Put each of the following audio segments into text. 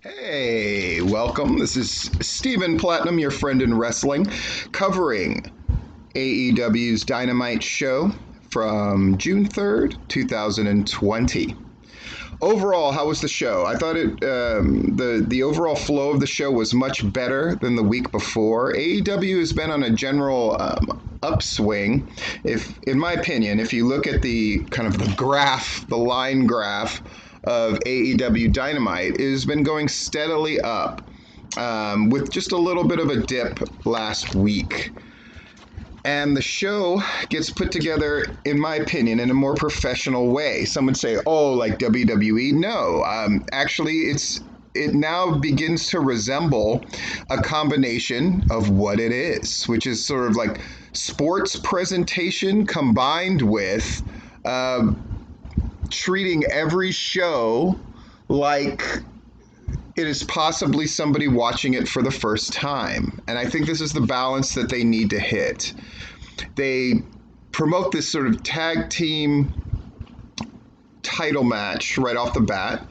Hey, welcome. This is Stephen Platinum, your friend in wrestling, covering AEW's Dynamite show from June 3rd, 2020. Overall, how was the show? I thought the overall flow of the show was much better than the week before. AEW has been on a general upswing. If, in my opinion, if you look at the kind of the graph, the line graph of AEW Dynamite, it has been going steadily up, with just a little bit of a dip last week. And the show gets put together, in my opinion, in a more professional way. Some would say, oh, like WWE. No, actually, it now begins to resemble a combination of what it is, which is sort of like sports presentation combined with treating every show like it is possibly somebody watching it for the first time. And I think this is the balance that they need to hit. They promote this sort of tag team title match right off the bat.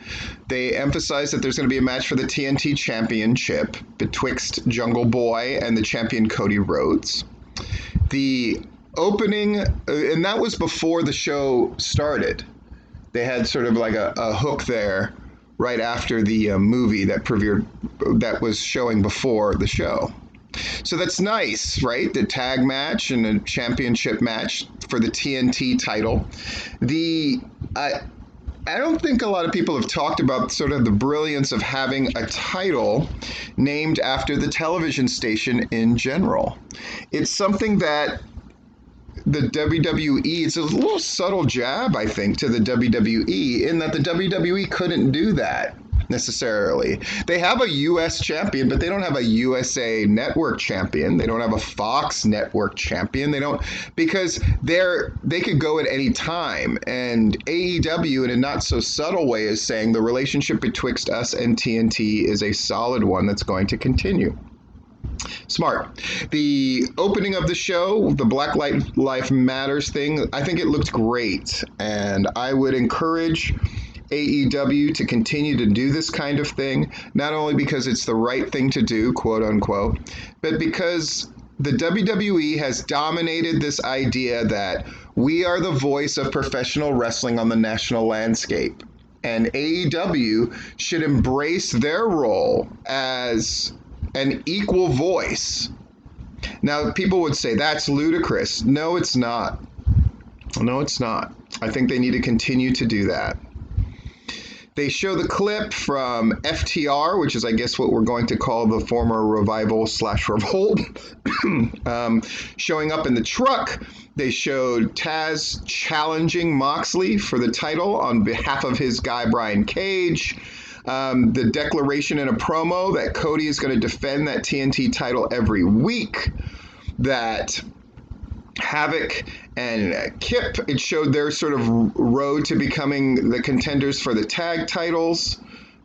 They emphasize that there's going to be a match for the TNT Championship betwixt Jungle Boy and the champion Cody Rhodes. The opening, and that was before the show started. They had sort of like a hook there right after the movie that was showing before the show. So that's nice, right? The tag match and a championship match for the TNT title. I don't think a lot of people have talked about sort of the brilliance of having a title named after the television station in general. It's something that the WWE, it's a little subtle jab, I think, to the WWE, in that the WWE couldn't do that necessarily. They have a US champion, but they don't have a USA Network champion. They don't have a Fox Network champion. They don't, because they could go at any time. And AEW, in a not so subtle way, is saying the relationship betwixt us and TNT is a solid one that's going to continue. Smart. The opening of the show, the Black Lives Matters thing, I think it looked great. And I would encourage AEW to continue to do this kind of thing, not only because it's the right thing to do, quote unquote, but because the WWE has dominated this idea that we are the voice of professional wrestling on the national landscape. And AEW should embrace their role as an equal voice. Now, people would say that's ludicrous. No, it's not. No, it's not. I think they need to continue to do that. They show the clip from FTR, which is, I guess, what we're going to call the former Revival/Revolt, showing up in the truck. They showed Taz challenging Moxley for the title on behalf of his guy, Brian Cage. The declaration in a promo that Cody is going to defend that TNT title every week. That Havoc and Kip, it showed their sort of road to becoming the contenders for the tag titles,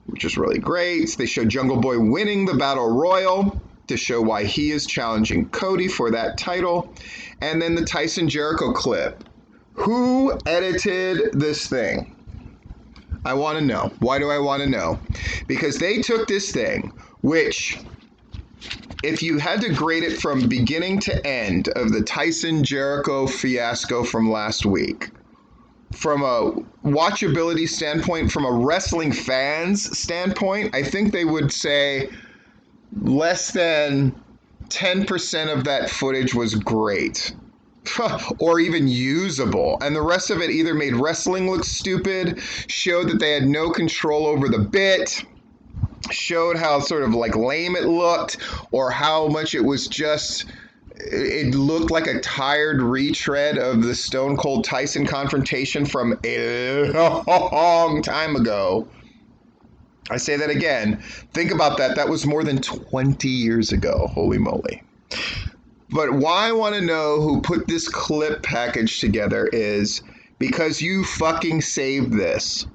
which is really great. They showed Jungle Boy winning the Battle Royal to show why he is challenging Cody for that title. And then the Tyson Jericho clip. Who edited this thing? I want to know. Why do I want to know? Because they took this thing, which, if you had to grade it from beginning to end of the Tyson Jericho fiasco from last week, from a watchability standpoint, from a wrestling fans standpoint, I think they would say less than 10% of that footage was great. Or even usable. And the rest of it either made wrestling look stupid, showed that they had no control over the bit, showed how sort of like lame it looked, or how much it was just, it looked like a tired retread of the Stone Cold Tyson confrontation from a long time ago. I say that again. Think about that. That was more than 20 years ago. Holy moly. But why I want to know who put this clip package together is because you fucking saved this.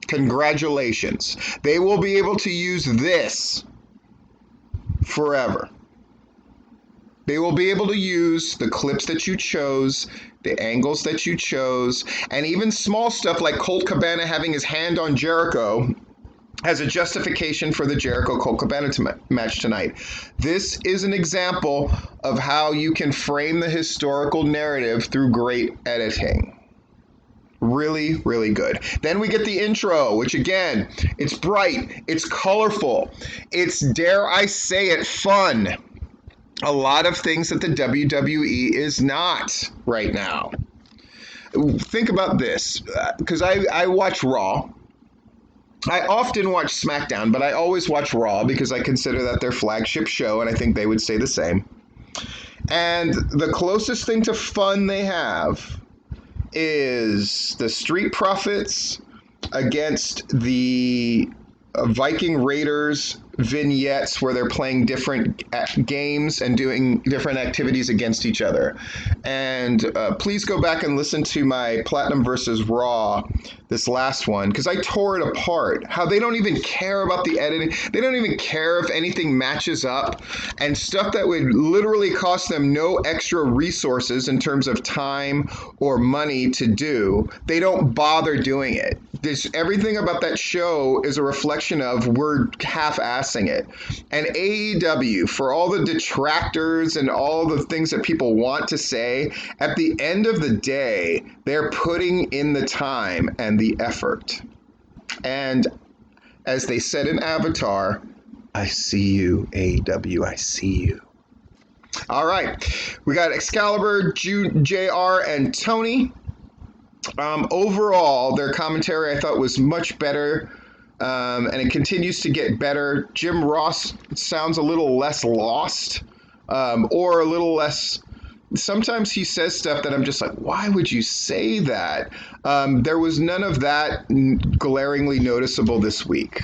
Congratulations. They will be able to use this forever. They will be able to use the clips that you chose, the angles that you chose, and even small stuff like Colt Cabana having his hand on Jericho as a justification for the Jericho-Colt Cabana match tonight. This is an example of how you can frame the historical narrative through great editing. Really, really good. Then we get the intro, which again, it's bright, it's colorful, it's, dare I say it, fun. A lot of things that the WWE is not right now. Think about this, because I watch Raw. I often watch SmackDown, but I always watch Raw because I consider that their flagship show, and I think they would say the same. And the closest thing to fun they have is the Street Profits against the Viking Raiders vignettes where they're playing different games and doing different activities against each other. And please go back and listen to my Platinum versus Raw, this last one, because I tore it apart. How they don't even care about the editing. They don't even care if anything matches up, and stuff that would literally cost them no extra resources in terms of time or money to do. They don't bother doing it. Everything about that show is a reflection of we're half-assing it. And AEW, for all the detractors and all the things that people want to say, at the end of the day, they're putting in the time and the effort. And as they said in Avatar, I see you, AEW, I see you. All right, we got Excalibur, JR, and Tony. Overall, their commentary I thought was much better, and it continues to get better. Jim Ross sounds a little less lost, or a little less. Sometimes he says stuff that I'm just like, why would you say that? There was none of that glaringly noticeable this week.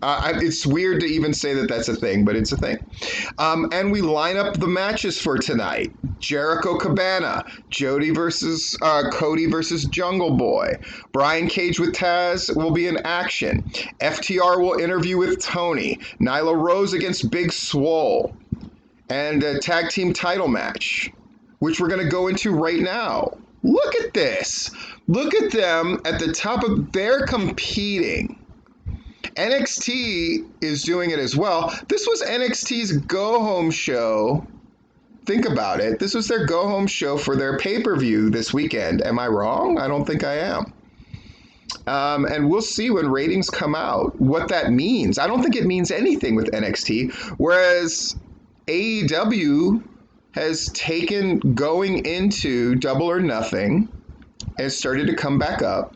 It's weird to even say that that's a thing, but it's a thing. And we line up the matches for tonight. Jericho Cabana, Cody versus Jungle Boy. Brian Cage with Taz will be in action. FTR will interview with Tony. Nyla Rose against Big Swole. And a tag team title match, which we're going to go into right now. Look at this. Look at them at the top of, they're competing. NXT is doing it as well. This was NXT's go-home show. Think about it. This was their go-home show for their pay-per-view this weekend. Am I wrong? I don't think I am. And we'll see when ratings come out what that means. I don't think it means anything with NXT, whereas AEW has taken going into Double or Nothing and started to come back up.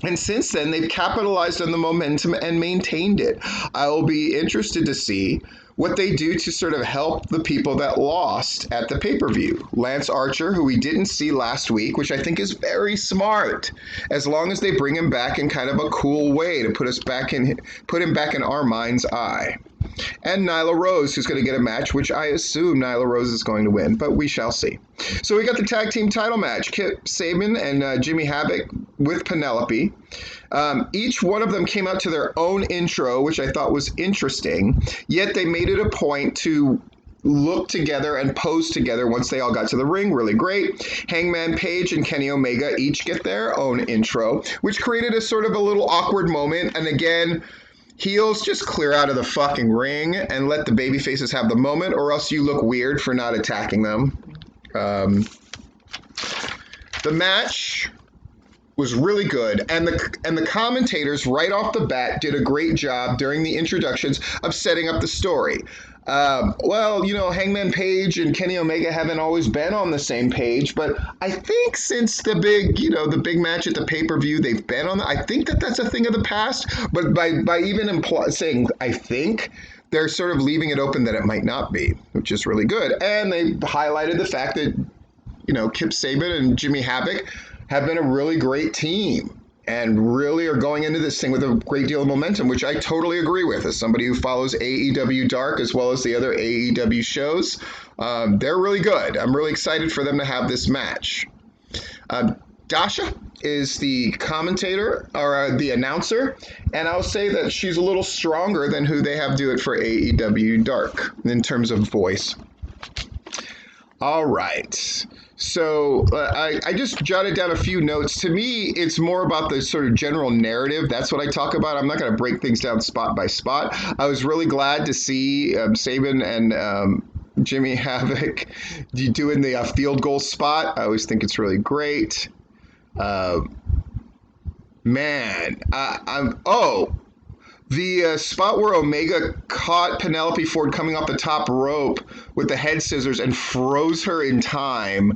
And since then, they've capitalized on the momentum and maintained it. I will be interested to see what they do to sort of help the people that lost at the pay-per-view. Lance Archer, who we didn't see last week, which I think is very smart, as long as they bring him back in kind of a cool way to put him back in our mind's eye. And Nyla Rose, who's going to get a match, which I assume Nyla Rose is going to win, but we shall see. So we got the tag team title match, Kip Sabian and Jimmy Havoc with Penelope. Each one of them came out to their own intro, which I thought was interesting, yet they made it a point to look together and pose together once they all got to the ring. Really great. Hangman Page and Kenny Omega each get their own intro, which created a sort of a little awkward moment. And again, heels, just clear out of the fucking ring and let the baby faces have the moment, or else you look weird for not attacking them. The match was really good, and the commentators right off the bat did a great job during the introductions of setting up the story. Well, you know, Hangman Page and Kenny Omega haven't always been on the same page, but I think since the big match at the pay-per-view, they've been on. I think that's a thing of the past, but by even saying I think, they're sort of leaving it open that it might not be, which is really good. And they highlighted the fact that, you know, Kip Sabian and Jimmy Havoc have been a really great team and really are going into this thing with a great deal of momentum, which I totally agree with. As somebody who follows AEW Dark as well as the other AEW shows, they're really good. I'm really excited for them to have this match. Dasha is the commentator or the announcer, and I'll say that she's a little stronger than who they have do it for AEW Dark in terms of voice. All right. So I just jotted down a few notes. To me, it's more about the sort of general narrative. That's what I talk about. I'm not going to break things down spot by spot. I was really glad to see Saban and Jimmy Havoc doing the field goal spot. I always think it's really great. Uh, the spot where Omega caught Penelope Ford coming off the top rope with the head scissors and froze her in time.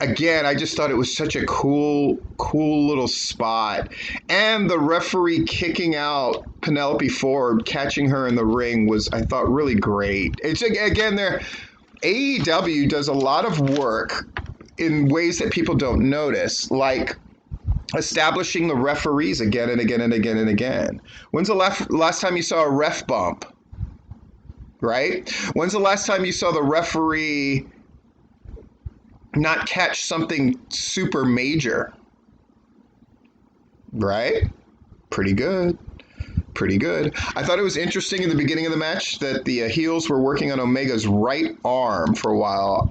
Again, I just thought it was such a cool little spot. And the referee kicking out Penelope Ford, catching her in the ring was, I thought, really great. It's again, AEW does a lot of work in ways that people don't notice, like establishing the referees again and again and again and again. When's the last time you saw a ref bump? Right? When's the last time you saw the referee not catch something super major? Right? Pretty good. Pretty good. I thought it was interesting in the beginning of the match that the heels were working on Omega's right arm for a while.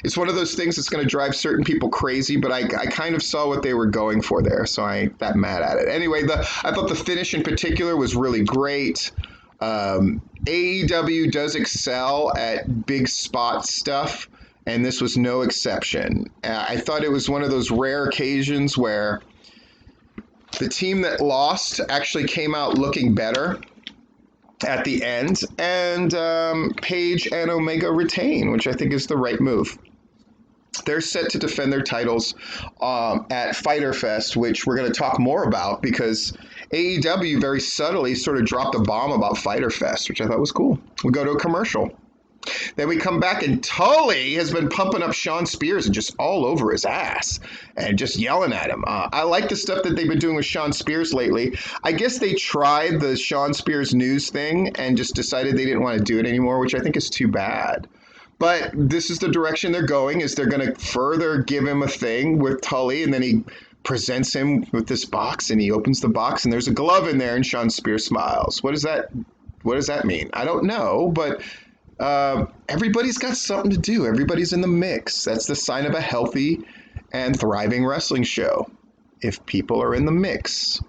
It's one of those things that's going to drive certain people crazy, but I kind of saw what they were going for there, so I ain't that mad at it. Anyway, I thought the finish in particular was really great. AEW does excel at big spot stuff, and this was no exception. I thought it was one of those rare occasions where the team that lost actually came out looking better at the end, and Page and Omega retain, which I think is the right move. They're set to defend their titles at Fyter Fest, which we're going to talk more about because AEW very subtly sort of dropped a bomb about Fyter Fest, which I thought was cool. We go to a commercial. Then we come back and Tully has been pumping up Shawn Spears and just all over his ass and just yelling at him. I like the stuff that they've been doing with Shawn Spears lately. I guess they tried the Shawn Spears news thing and just decided they didn't want to do it anymore, which I think is too bad. But this is the direction they're going, is they're going to further give him a thing with Tully, and then he presents him with this box and he opens the box and there's a glove in there and Shawn Spears smiles. What does that mean? I don't know, but everybody's got something to do. Everybody's in the mix. That's the sign of a healthy and thriving wrestling show, if people are in the mix.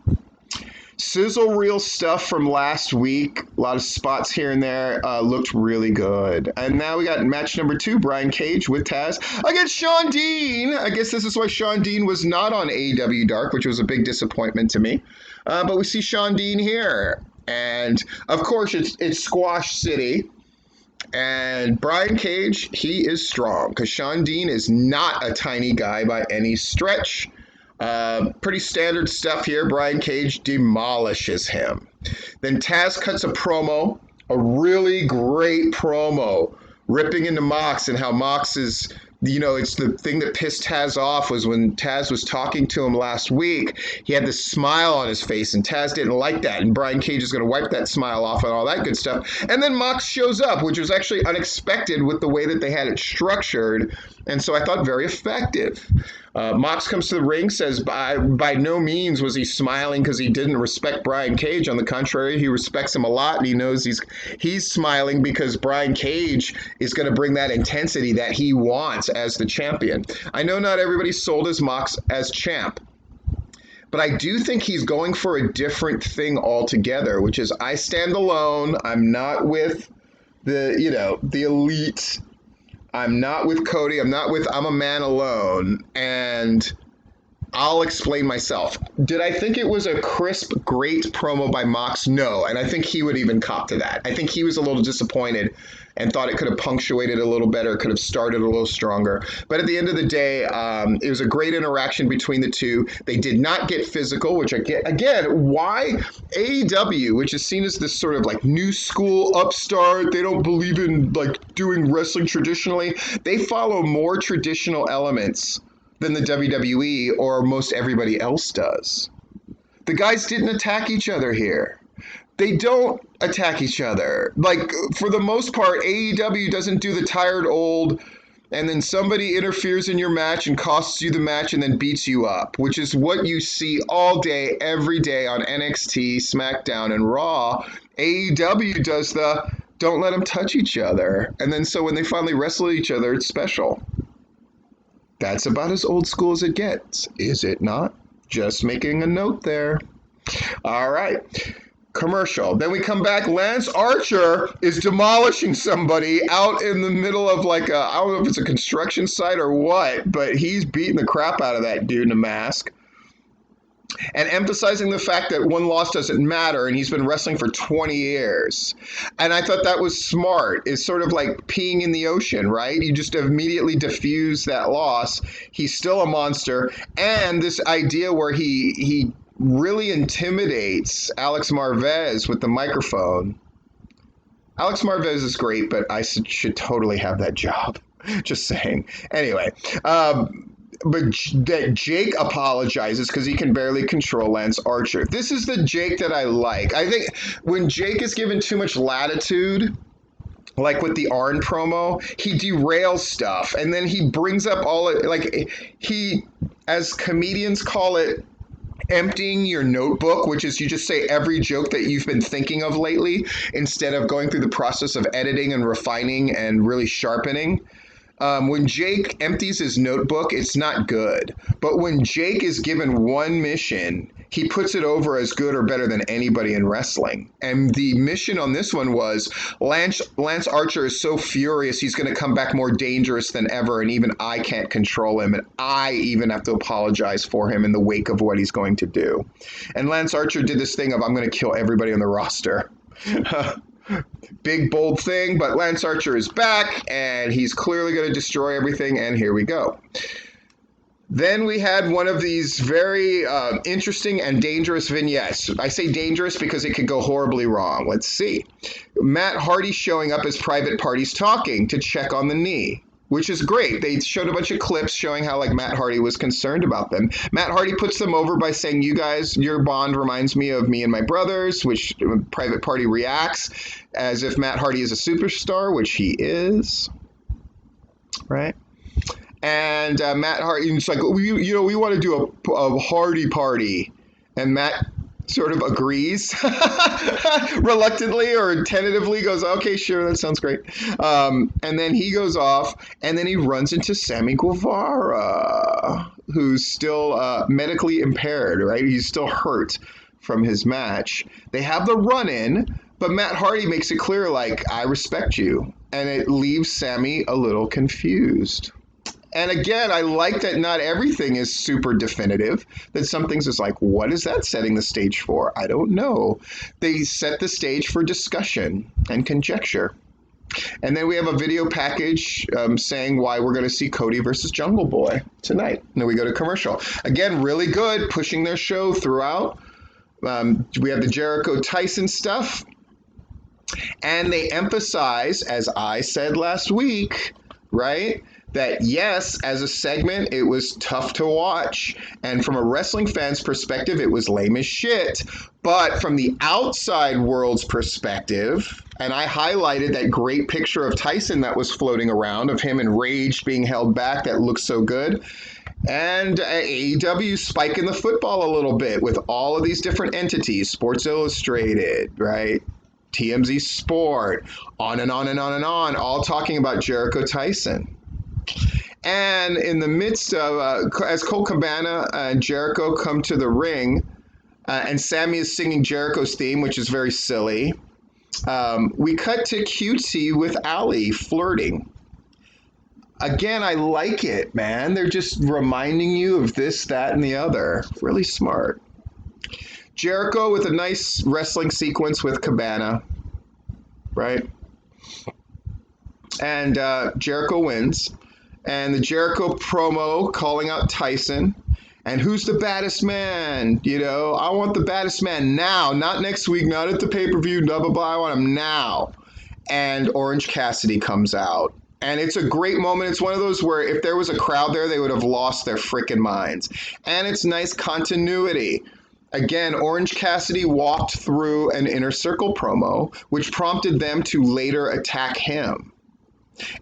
Sizzle reel stuff from last week, a lot of spots here and there, looked really good. And now we got match number 2, Brian Cage with Taz against Shawn Dean. I guess this is why Shawn Dean was not on AEW Dark, which was a big disappointment to me. But we see Shawn Dean here. And, of course, it's Squash City. And Brian Cage, he is strong because Shawn Dean is not a tiny guy by any stretch. Pretty standard stuff here. Brian Cage demolishes him. Then Taz cuts a promo, a really great promo, ripping into Mox and how Mox is, it's the thing that pissed Taz off was when Taz was talking to him last week, he had this smile on his face and Taz didn't like that. And Brian Cage is going to wipe that smile off and all that good stuff. And then Mox shows up, which was actually unexpected with the way that they had it structured. And so I thought very effective. Mox comes to the ring, says by no means was he smiling because he didn't respect Brian Cage. On the contrary, he respects him a lot, and he knows he's smiling because Brian Cage is going to bring that intensity that he wants as the champion. I know not everybody sold as Mox as champ, but I do think he's going for a different thing altogether, which is I stand alone. I'm not with the elite. I'm not with Cody. I'm a man alone, and I'll explain myself. Did I think it was a crisp, great promo by Mox? No, and I think he would even cop to that. I think he was a little disappointed and thought it could have punctuated a little better, could have started a little stronger. But at the end of the day, it was a great interaction between the two. They did not get physical, which again, why AEW, which is seen as this sort of like new school upstart, they don't believe in like doing wrestling traditionally. They follow more traditional elements than the WWE or most everybody else does. The guys didn't attack each other here. They don't attack each other. Like, for the most part, AEW doesn't do the tired old, and then somebody interferes in your match and costs you the match and then beats you up, which is what you see all day, every day on NXT, SmackDown, and Raw. AEW does the don't let them touch each other. And then so when they finally wrestle each other, it's special. That's about as old school as it gets, is it not? Just making a note there. All right. Commercial. Then we come back. Lance Archer is demolishing somebody out in the middle of like a, I don't know if it's a construction site or what, but he's beating the crap out of that dude in a mask. And emphasizing the fact that one loss doesn't matter, and he's been wrestling for 20 years. And I thought that was smart. It's sort of like peeing in the ocean, right? You just immediately diffuse that loss. He's still a monster. And this idea where he really intimidates Alex Marvez with the microphone. Alex Marvez is great, but I should totally have that job. Just saying. Anyway, but that Jake apologizes because he can barely control Lance Archer. This is the Jake that I like. I think when Jake is given too much latitude, like with the Arn promo, he derails stuff. And then he brings up all it, like he, as comedians call it, emptying your notebook, which is you just say every joke that you've been thinking of lately instead of going through the process of editing and refining and really sharpening. When Jake empties his notebook, it's not good. But when Jake is given one mission, he puts it over as good or better than anybody in wrestling. And the mission on this one was Lance Archer is so furious he's going to come back more dangerous than ever, and even I can't control him, and I even have to apologize for him in the wake of what he's going to do. And Lance Archer did this thing of, I'm going to kill everybody on the roster. Big, bold thing, but Lance Archer is back, and he's clearly going to destroy everything, and here we go. Then we had one of these very interesting and dangerous vignettes. I say dangerous because it could go horribly wrong. Let's see. Matt Hardy showing up as Private Parties Talking to check on the knee, which is great. They showed a bunch of clips showing how like Matt Hardy was concerned about them. Matt Hardy puts them over by saying, you guys, your bond reminds me of me and my brothers, which Private Party reacts as if Matt Hardy is a superstar, which he is, right? And Matt Hardy, it's like, we want to do a Hardy party. And Matt sort of agrees reluctantly or tentatively goes, okay, sure, that sounds great. And then he goes off, and then he runs into Sammy Guevara, who's still medically impaired, right? He's still hurt from his match. They have the run-in, but Matt Hardy makes it clear, like, I respect you. And it leaves Sammy a little confused. And again, I like that not everything is super definitive, that some things is like, what is that setting the stage for? I don't know. They set the stage for discussion and conjecture. And then we have a video package saying why we're going to see Cody versus Jungle Boy tonight. And then we go to commercial. Again, really good, pushing their show throughout. We have the Jericho Tyson stuff. And they emphasize, as I said last week, right, that yes, as a segment, it was tough to watch. And from a wrestling fan's perspective, it was lame as shit. But from the outside world's perspective, and I highlighted that great picture of Tyson that was floating around of him enraged being held back that looks so good. And AEW spiking the football a little bit with all of these different entities, Sports Illustrated, right? TMZ Sport, on and on and on and on, all talking about Jericho Tyson. And in the midst of, as Colt Cabana and Jericho come to the ring, and Sammy is singing Jericho's theme, which is very silly, we cut to QT with Ali flirting. Again, I like it, man. They're just reminding you of this, that, and the other. Really smart. Jericho with a nice wrestling sequence with Cabana, right? And Jericho wins. And the Jericho promo calling out Tyson. And who's the baddest man? You know, I want the baddest man now, not next week, not at the pay-per-view, blah, blah, blah. I want him now. And Orange Cassidy comes out. And it's a great moment. It's one of those where if there was a crowd there, they would have lost their freaking minds. And it's nice continuity. Again, Orange Cassidy walked through an Inner Circle promo, which prompted them to later attack him.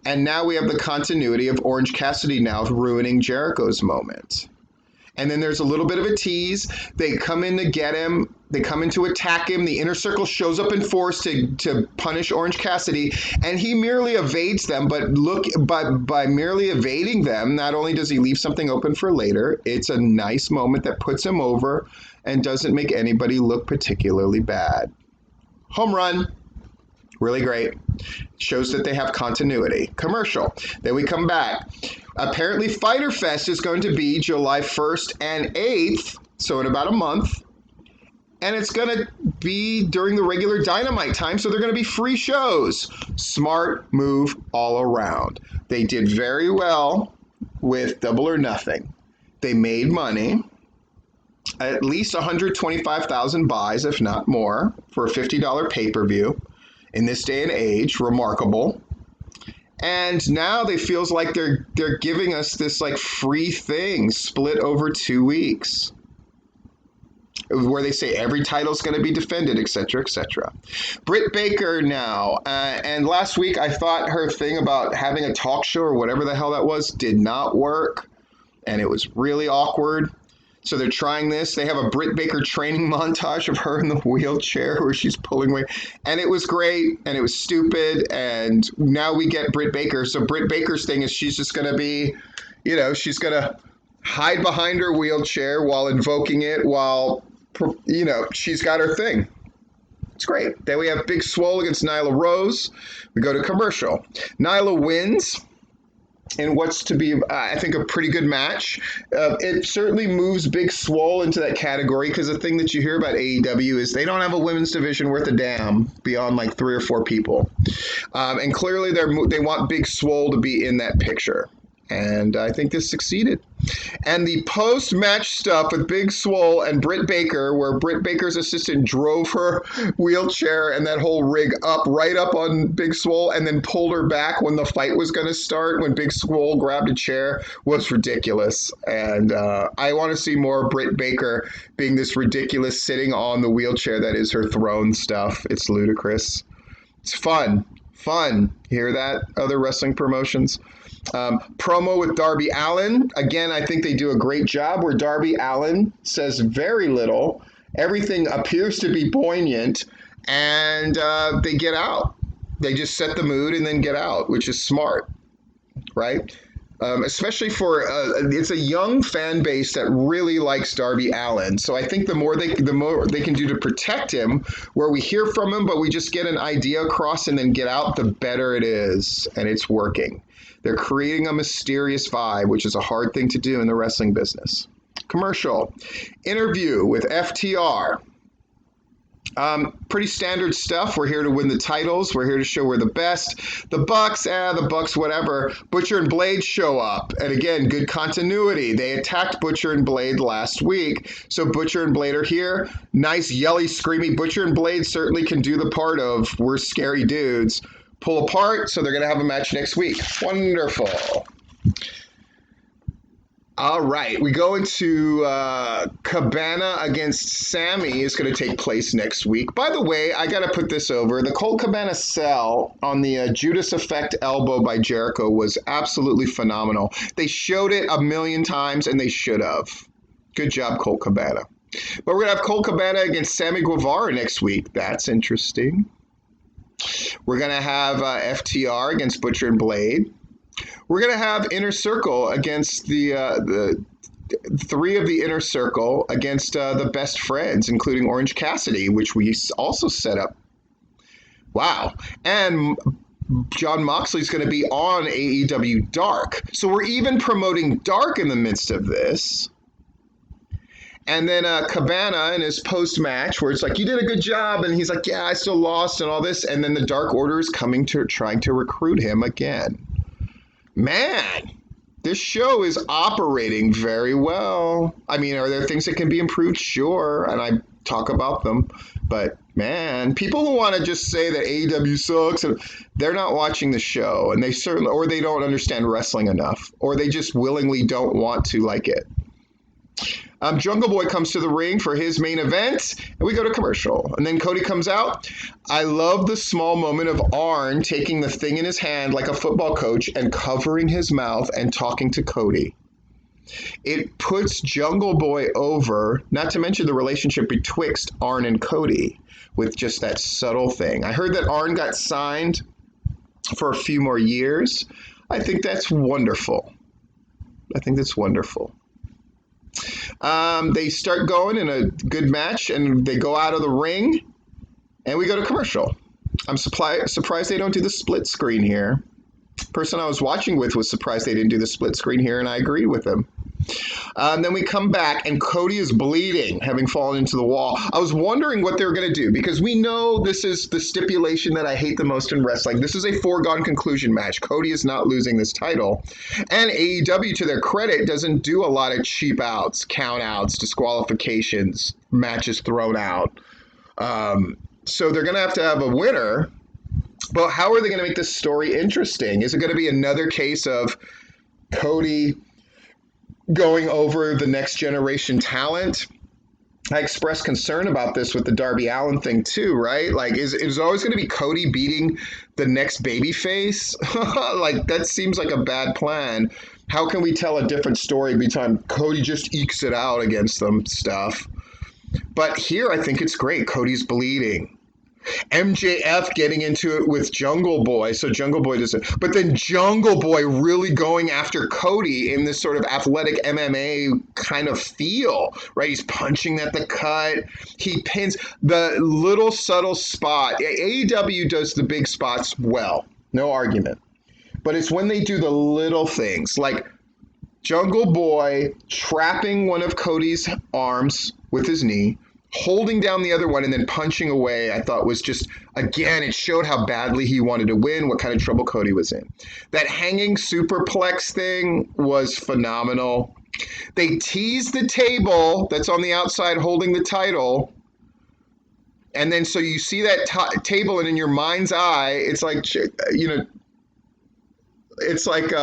And now we have the continuity of Orange Cassidy now ruining Jericho's moment. And then there's a little bit of a tease. They come in to get him. They come in to attack him. The Inner Circle shows up in force to punish Orange Cassidy, and he merely evades them. But by merely evading them, not only does he leave something open for later, it's a nice moment that puts him over and doesn't make anybody look particularly bad. Home run. Really great. Shows that they have continuity. Commercial. Then we come back. Apparently, Fyter Fest is going to be July 1st and 8th, so in about a month. And it's going to be during the regular Dynamite time, so they're going to be free shows. Smart move all around. They did very well with Double or Nothing. They made money. At least 125,000 buys, if not more, for a $50 pay-per-view. In this day and age, remarkable. And now they feels like they're giving us this like free thing split over 2 weeks, where they say every title's going to be defended, etc., etc. Britt Baker now, and last week I thought her thing about having a talk show or whatever the hell that was did not work, and it was really awkward. So they're trying this. They have a Britt Baker training montage of her in the wheelchair where she's pulling away. And it was great, and it was stupid, and now we get Britt Baker. So Britt Baker's thing is she's just going to be, she's going to hide behind her wheelchair while invoking it, while, she's got her thing. It's great. Then we have Big Swole against Nyla Rose. We go to commercial. Nyla wins in what's to be, I think, a pretty good match. It certainly moves Big Swole into that category, because the thing that you hear about AEW is they don't have a women's division worth a damn beyond like 3 or 4 people. And clearly they want Big Swole to be in that picture. And I think this succeeded. And the post-match stuff with Big Swole and Britt Baker, where Britt Baker's assistant drove her wheelchair and that whole rig right up on Big Swole and then pulled her back when the fight was going to start, when Big Swole grabbed a chair, was ridiculous. And I want to see more Britt Baker being this ridiculous sitting on the wheelchair that is her throne stuff. It's ludicrous. It's fun. Hear that, other wrestling promotions? Promo with Darby Allin. Again, I think they do a great job where Darby Allin says very little. Everything appears to be poignant, and they get out. They just set the mood and then get out, which is smart, right? Especially for it's a young fan base that really likes Darby Allin. So I think the more they can do to protect him, where we hear from him, but we just get an idea across and then get out, the better it is, and it's working. They're creating a mysterious vibe, which is a hard thing to do in the wrestling business. Commercial. Interview with FTR. Pretty standard stuff. We're here to win the titles. We're here to show we're the best. The Bucks, whatever. Butcher and Blade show up. And again, good continuity. They attacked Butcher and Blade last week. So Butcher and Blade are here. Nice, yelly, screamy. Butcher and Blade certainly can do the part of we're scary dudes. Pull apart, so they're going to have a match next week. Wonderful. All right, we go into Cabana against Sammy is going to take place next week. By the way, I got to put this over. The Colt Cabana sell on the Judas Effect elbow by Jericho was absolutely phenomenal. They showed it a million times, and they should have. Good job, Colt Cabana. But we're going to have Colt Cabana against Sammy Guevara next week. That's interesting. We're going to have FTR against Butcher and Blade. We're going to have Inner Circle against the 3 of the Inner Circle against the Best Friends, including Orange Cassidy, which we also set up. Wow. And Jon Moxley's going to be on AEW Dark. So we're even promoting Dark in the midst of this. And then Cabana in his post-match, where it's like, you did a good job. And he's like, yeah, I still lost and all this. And then the Dark Order is trying to recruit him again. Man, this show is operating very well. I mean, are there things that can be improved? Sure. And I talk about them. But man, people who want to just say that AEW sucks, they're not watching the show. And they certainly, or they don't understand wrestling enough. Or they just willingly don't want to like it. Jungle Boy comes to the ring for his main event, and we go to commercial. And then Cody comes out. I love the small moment of Arn taking the thing in his hand like a football coach and covering his mouth and talking to Cody. It puts Jungle Boy over, not to mention the relationship betwixt Arn and Cody with just that subtle thing. I heard that Arn got signed for a few more years. I think that's wonderful. They start going in a good match, and they go out of the ring, and we go to commercial. I'm surprised they don't do the split screen here. The person I was watching with was surprised they didn't do the split screen here, and I agreed with him. Then we come back, and Cody is bleeding, having fallen into the wall. I was wondering what they were going to do, because we know this is the stipulation that I hate the most in wrestling. This is a foregone conclusion match. Cody is not losing this title. And AEW, to their credit, doesn't do a lot of cheap outs, count outs, disqualifications, matches thrown out. So they're going to have a winner. But how are they going to make this story interesting? Is it going to be another case of Cody going over the next generation talent? I expressed concern about this with the Darby Allin thing too, right? Like, is always going to be Cody beating the next babyface? Like, that seems like a bad plan. How can we tell a different story every time Cody just ekes it out against them stuff? But here, I think it's great. Cody's bleeding. MJF getting into it with Jungle Boy, so Jungle Boy doesn't. But then Jungle Boy really going after Cody in this sort of athletic MMA kind of feel, right? He's punching at the cut. He pins the little subtle spot. AEW does the big spots well, no argument. But it's when they do the little things, like Jungle Boy trapping one of Cody's arms with his knee, holding down the other one, and then punching away. I thought was just, again, it showed how badly he wanted to win, what kind of trouble Cody was in. That hanging superplex thing was phenomenal. They teased the table that's on the outside holding the title, and then so you see that table, and in your mind's eye, it's like, it's like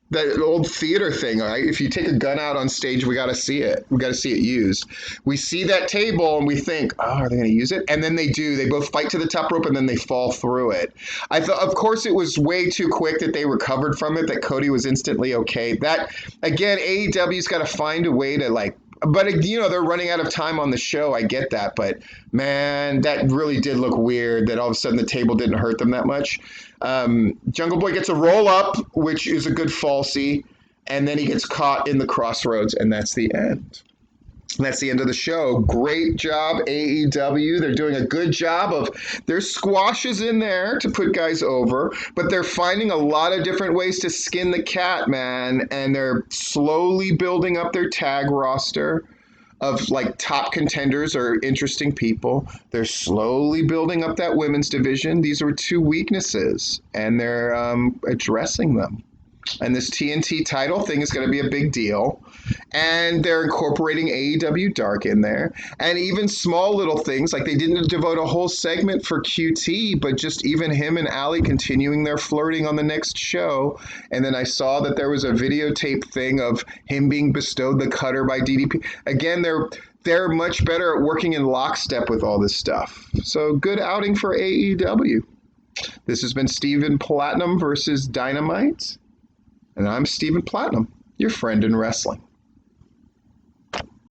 that old theater thing, right? If you take a gun out on stage, we got to see it. We got to see it used. We see that table and we think, oh, are they going to use it? And then they do. They both fight to the top rope and then they fall through it. I thought, of course, it was way too quick that they recovered from it, that Cody was instantly okay. That, again, AEW's got to find a way to, like, but, they're running out of time on the show. I get that. But, man, that really did look weird that all of a sudden the table didn't hurt them that much. Jungle Boy gets a roll up, which is a good falsie, and then he gets caught in the crossroads, and that's the end. And that's the end of the show. Great job, AEW. They're doing a good job of, there's squashes in there to put guys over, but they're finding a lot of different ways to skin the cat, man, and they're slowly building up their tag roster of, like, top contenders or interesting people. They're slowly building up that women's division. These are two weaknesses, and they're addressing them. And this TNT title thing is going to be a big deal. And they're incorporating AEW Dark in there. And even small little things, like they didn't devote a whole segment for QT, but just even him and Allie continuing their flirting on the next show. And then I saw that there was a videotape thing of him being bestowed the cutter by DDP. Again, they're much better at working in lockstep with all this stuff. So good outing for AEW. This has been Stephen Platinum versus Dynamite. And I'm Stephen Platinum, your friend in wrestling.